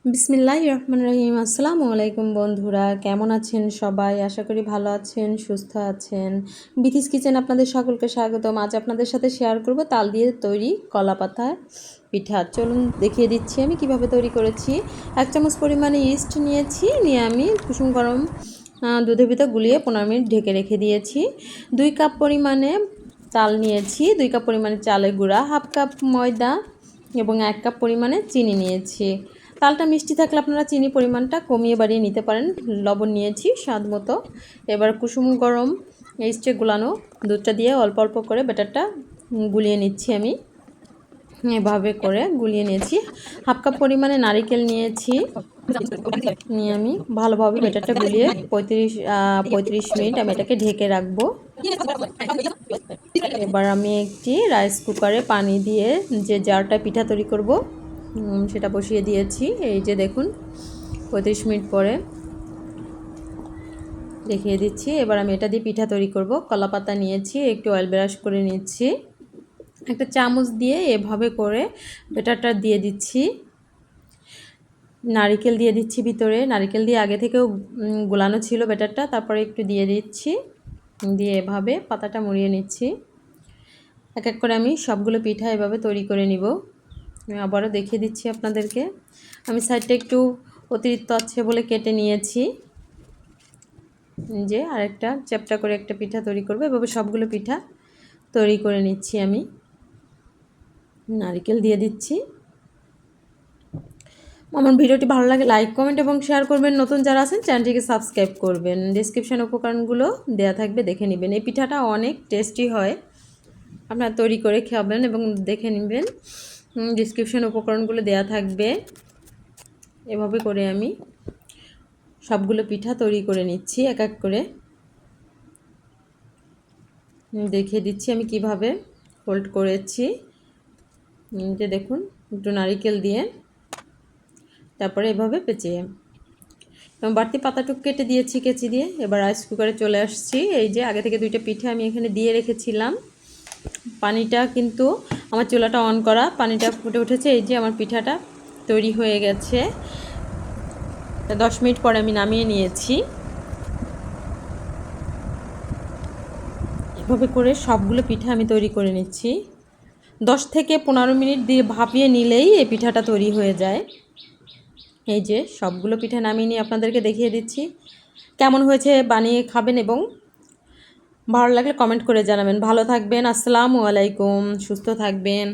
বিসমিল্লাহির রহমানির রহিম। আসসালামু আলাইকুম বন্ধুরা, কেমন আছেন সবাই? আশা করি ভালো আছেন, সুস্থ আছেন। বিথিস কিচেন আপনাদের সকলকে স্বাগতম। আজ আপনাদের সাথে শেয়ার করব তাল দিয়ে তৈরি কলা পাতার পিঠা। চলুন দেখিয়ে দিচ্ছি আমি কিভাবে তৈরি করেছি। 1 চামচ পরিমাণে ইস্ট নিয়েছি, নিয়ে আমি কুসুম গরম দুধের ভিতর গুলিয়ে 15 মিনিট ঢেকে রেখে দিয়েছি। 2 কাপ পরিমাণে চাল নিয়েছি, 2 কাপ পরিমাণে চালের গুঁড়া, হাফ কাপ ময়দা এবং 1 কাপ পরিমাণে চিনি নিয়েছি। তালটা মিষ্টি থাকলে আপনারা চিনি পরিমাণটা কমিয়ে বাড়িয়ে নিতে পারেন। লবণ নিয়েছি স্বাদ মতো। এবার কুসুম গরম ইস্টে গুলানো দুধটা দিয়ে অল্প অল্প করে ব্যাটারটা গুলিয়ে নিচ্ছি। আমি এভাবে করে গুলিয়ে নিয়েছি। হাফ কাপ পরিমাণে নারকেল নিয়েছি, নিয়ে আমি ভালোভাবে ব্যাটারটা গুলিয়ে 35 মিনিট আমি এটাকে ঢেকে রাখবো। এবার আমি একটি রাইস কুকারে পানি দিয়ে যে জারটা পিঠা তৈরি করব সেটা বসিয়ে দিয়েছি। এই যে দেখুন 35 মিনিট পরে দেখিয়ে দিচ্ছি। এবার আমি এটা দিয়ে পিঠা তৈরি করব। কলা পাতা নিয়েছি, একটু অয়েল ব্রাশ করে নিচ্ছি, একটা চামচ দিয়ে এভাবে করে ব্যাটারটা দিয়ে দিচ্ছি। নারকেল দিয়ে দিচ্ছি ভিতরে, নারকেল দিয়ে আগে থেকেও গোলানো ছিল ব্যাটারটা, তারপরে একটু দিয়ে দিচ্ছি, দিয়ে এভাবে পাতাটা মুড়িয়ে নিচ্ছি। এক এক করে আমি সবগুলো পিঠা এভাবে তৈরি করে নিব। আমি আবারও দেখিয়ে দিচ্ছি আপনাদেরকে। আমি সাইডটা একটু অতিরিক্ত আছে বলে কেটে নিয়েছি, যে আরেকটা চ্যাপটা করে একটা পিঠা তৈরি করব। এভাবে সবগুলো পিঠা তৈরি করে নিচ্ছি। আমি নারকেল দিয়ে দিচ্ছি। আমার ভিডিওটি ভালো লাগে লাইক কমেন্ট এবং শেয়ার করবেন। নতুন যারা আছেন চ্যানেলটিকে সাবস্ক্রাইব করবেন। ডেসক্রিপশানে উপকরণগুলো দেওয়া থাকবে, দেখে নেবেন। এই পিঠাটা অনেক টেস্টি হয়, আপনারা তৈরি করে খাবেন এবং দেখে নেবেন। ডেসক্রিপশানে উপকরণগুলো দেওয়া থাকবে। এভাবে করে আমি সবগুলো পিঠা তৈরি করে নিচ্ছি এক এক করে। দেখিয়ে দিচ্ছি আমি কিভাবে ফোল্ড করেছি। যে দেখুন, একটু নারকেল দিয়ে তারপরে এভাবে পেঁচিয়ে এবং বাড়তি পাতাটুকু কেটে দিয়েছি কেচি দিয়ে। এবার রাইস কুকারে চলে আসছি। এই যে আগে থেকে 2টা পিঠা আমি এখানে দিয়ে রেখেছিলাম। পানিটা কিন্তু আমার চুলাটা অন করা, পানিটা ফুটে উঠেছে। এই যে আমার পিঠাটা তৈরি হয়ে গেছে। 10 মিনিট পরে আমি নামিয়ে নিয়েছি। এভাবে করে সবগুলো পিঠা আমি তৈরি করে নিচ্ছি। 10 থেকে 15 মিনিট দিয়ে ভাপিয়ে নিলেই এই পিঠাটা তৈরি হয়ে যায়। এই যে সবগুলো পিঠা নামিয়ে নিয়ে আপনাদেরকে দেখিয়ে দিচ্ছি। কেমন হয়েছে বানিয়ে খাবেন এবং ভালো লাগলে কমেন্ট করে জানাবেন। ভালো থাকবেন। আসসালামু আলাইকুম। সুস্থ থাকবেন।